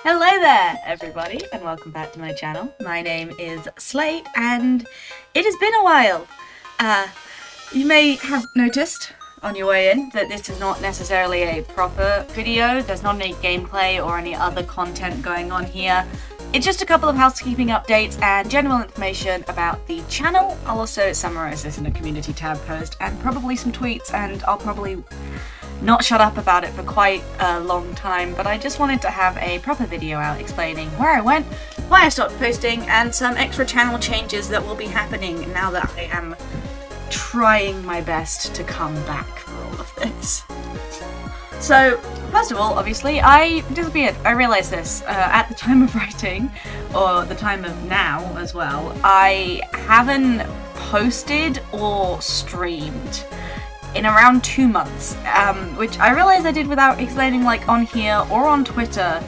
Hello there, everybody, and welcome back to my channel. My name is Slate, and it has been a while. You may have noticed on your way in that this is not necessarily a proper video. There's not any gameplay or any other content going on here. It's just a couple of housekeeping updates and general information about the channel. I'll also summarize this in a community tab post and probably some tweets, and I'll probably not shut up about it for quite a long time, but I just wanted to have a proper video out explaining where I went, why I stopped posting, and some extra channel changes that will be happening now that I am trying my best to come back for all of this. So, first of all, obviously, I disappeared. I realised this at the time of writing, or the time of now as well. I haven't posted or streamed in around 2 months, which I realised I did without explaining, like, on here or on Twitter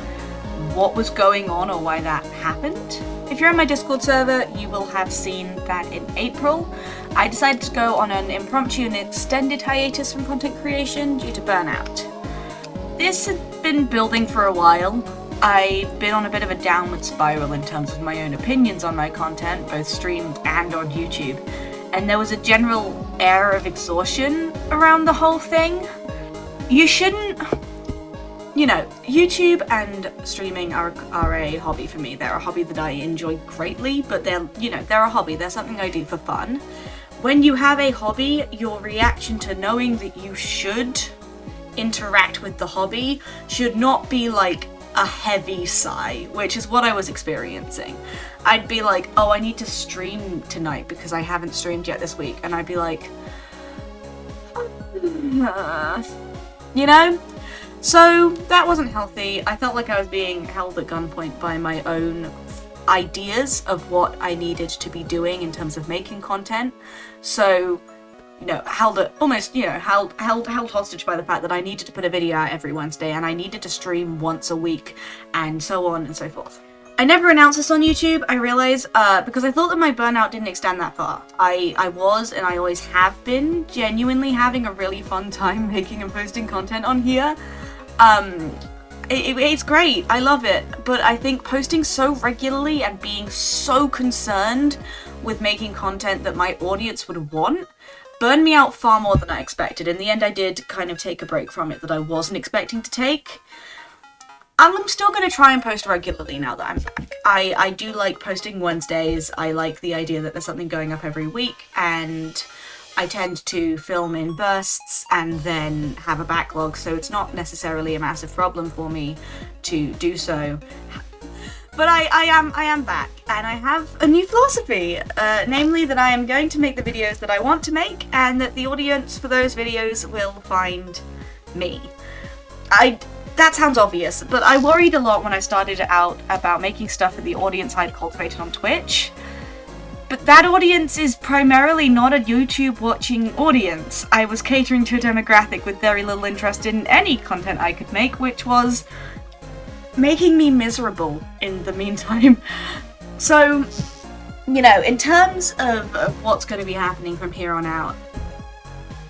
what was going on or why that happened. If you're on my Discord server, you will have seen that in April, I decided to go on an impromptu and extended hiatus from content creation due to burnout. This had been building for a while. I've been on a bit of a downward spiral in terms of my own opinions on my content, both streamed and on YouTube. And there was a general air of exhaustion around the whole thing. You shouldn't, YouTube and streaming are a hobby for me. They're a hobby that I enjoy greatly, but they're a hobby. They're something I do for fun. When you have a hobby, your reaction to knowing that you should interact with the hobby should not be like a heavy sigh, which is what I was experiencing. I'd be like, oh, I need to stream tonight because I haven't streamed yet this week, and I'd be like, So that wasn't healthy. I felt like I was being held at gunpoint by my own ideas of what I needed to be doing in terms of making content. So, held hostage by the fact that I needed to put a video out every Wednesday and I needed to stream once a week, and so on and so forth. I never announced this on YouTube, I realise, because I thought that my burnout didn't extend that far. I was, and I always have been, genuinely having a really fun time making and posting content on here. It's great, I love it, but I think posting so regularly and being so concerned with making content that my audience would want burned me out far more than I expected. In the end, I did kind of take a break from it that I wasn't expecting to take. I'm still going to try and post regularly now that I'm back. I do like posting Wednesdays. I like the idea that there's something going up every week, and I tend to film in bursts and then have a backlog, so it's not necessarily a massive problem for me to do so. But I am back, and I have a new philosophy, namely that I am going to make the videos that I want to make, and that the audience for those videos will find me. That sounds obvious, but I worried a lot when I started out about making stuff for the audience I'd cultivated on Twitch. But that audience is primarily not a YouTube watching audience. I was catering to a demographic with very little interest in any content I could make, which was making me miserable in the meantime. So, in terms of what's going to be happening from here on out,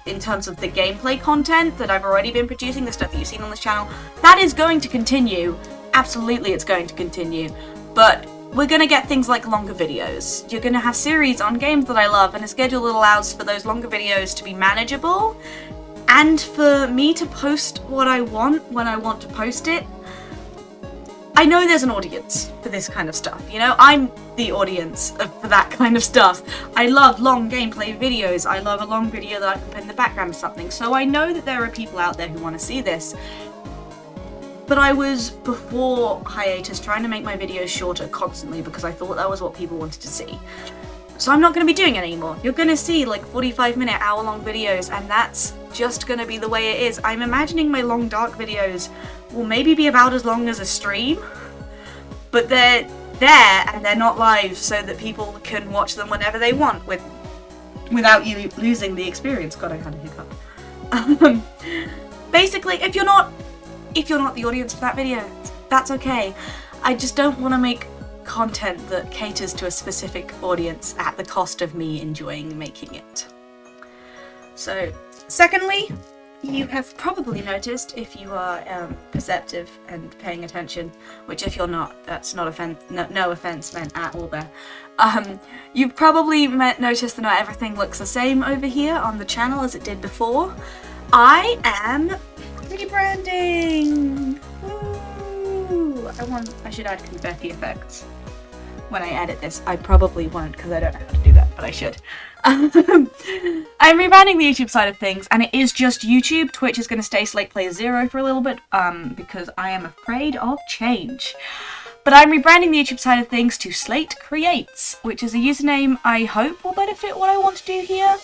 in terms of the gameplay content that I've already been producing, the stuff that you've seen on this channel, that is going to continue. Absolutely, it's going to continue. But we're going to get things like longer videos. You're going to have series on games that I love, and a schedule that allows for those longer videos to be manageable, and for me to post what I want when I want to post it. I know there's an audience for this kind of stuff, I'm the audience for that kind of stuff. I love long gameplay videos, I love a long video that I can put in the background of something, so I know that there are people out there who want to see this. But I was, before hiatus, trying to make my videos shorter constantly because I thought that was what people wanted to see. So I'm not going to be doing it anymore. You're going to see like 45-minute, hour-long videos, and that's just going to be the way it is. I'm imagining my long dark videos will maybe be about as long as a stream, but they're there and they're not live so that people can watch them whenever they want without you losing the experience. God, I had a hiccup. Basically, if you're not the audience for that video, that's okay. I just don't want to make content that caters to a specific audience at the cost of me enjoying making it. So, secondly, you have probably noticed, if you are perceptive and paying attention, which if you're not, that's not no offense meant at all there. You've probably noticed that not everything looks the same over here on the channel as it did before. I am rebranding! Woo! I should add confetti effects when I edit this. I probably won't because I don't know how to do that, but I should. I'm rebranding the YouTube side of things, and it is just YouTube. Twitch is going to stay Slate Plays 0 for a little bit, because I am afraid of change. But I'm rebranding the YouTube side of things to Slate Creates, which is a username I hope will benefit what I want to do here.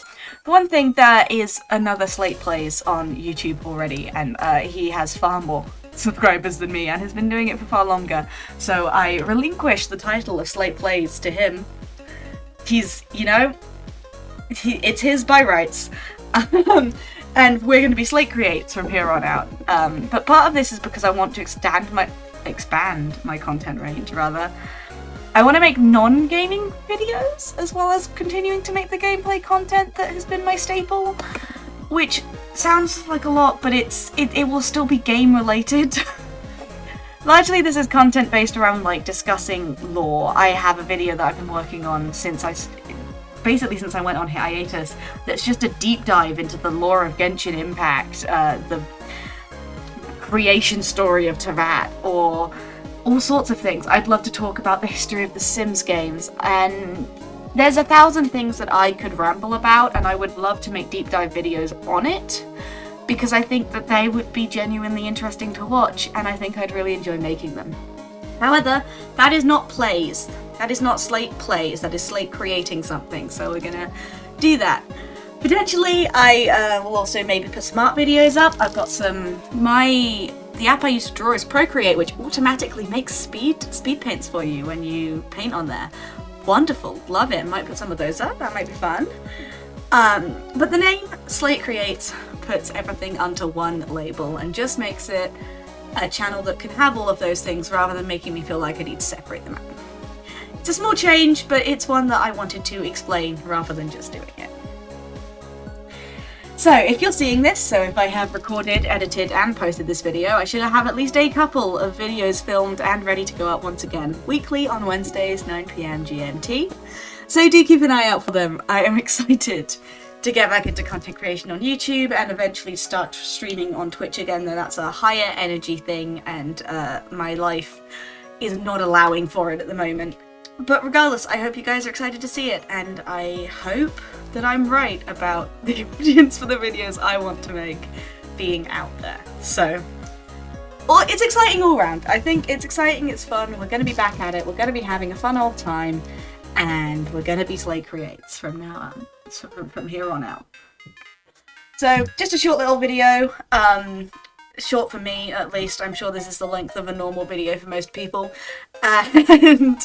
The one thing, there is another Slate Plays on YouTube already, and he has far more subscribers than me and has been doing it for far longer. So I relinquished the title of Slate Plays to him. He's, you know, it's his by rights. And we're going to be Slate Creates from here on out. But part of this is because I want to expand my content range, rather. I want to make non-gaming videos, as well as continuing to make the gameplay content that has been my staple, which sounds like a lot, but it will still be game related. Largely this is content based around like discussing lore. I have a video that I've been working on since I went on hiatus that's just a deep dive into the lore of Genshin Impact, the creation story of Teyvat, or all sorts of things. I'd love to talk about the history of the Sims games, and there's 1,000 things that I could ramble about, and I would love to make deep dive videos on it, because I think that they would be genuinely interesting to watch, and I think I'd really enjoy making them. However, that is not plays. That is not Slate Plays, that is Slate creating something, so we're gonna do that. Potentially, I will also maybe put some art videos up. I've got the app I use to draw is Procreate, which automatically makes speed paints for you when you paint on there. Wonderful, love it. Might put some of those up, that might be fun. But the name Slate Creates puts everything under one label and just makes it a channel that can have all of those things rather than making me feel like I need to separate them out. It's a small change, but it's one that I wanted to explain rather than just doing it. So if you're seeing this, so if I have recorded, edited and posted this video, I should have at least a couple of videos filmed and ready to go up once again, weekly on Wednesdays, 9 PM GMT. So do keep an eye out for them. I am excited to get back into content creation on YouTube and eventually start streaming on Twitch again, though that's a higher energy thing and my life is not allowing for it at the moment. But regardless, I hope you guys are excited to see it, and I hope that I'm right about the audience for the videos I want to make being out there. So, well, it's exciting all around. I think it's exciting, it's fun, we're going to be back at it, we're going to be having a fun old time, and we're going to be Slate Creates from now on, from here on out. So, just a short little video. Short for me, at least. I'm sure this is the length of a normal video for most people. And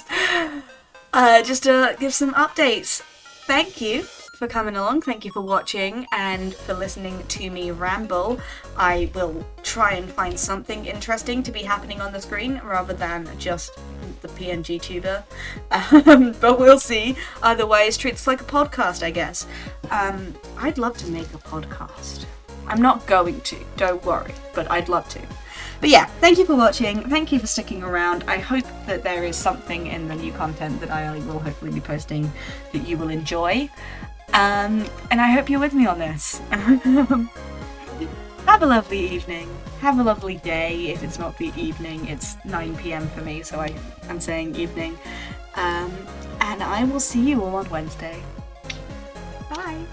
just to give some updates. Thank you for coming along, thank you for watching, and for listening to me ramble. I will try and find something interesting to be happening on the screen, rather than just the PNG tuber. But we'll see. Either way, treat this like a podcast, I guess. I'd love to make a podcast. I'm not going to, don't worry, but I'd love to. But yeah, thank you for watching, thank you for sticking around. I hope that there is something in the new content that I will hopefully be posting that you will enjoy. And I hope you're with me on this. Have a lovely evening, have a lovely day. If it's not the evening, it's 9 PM for me, so I'm saying evening. And I will see you all on Wednesday. Bye!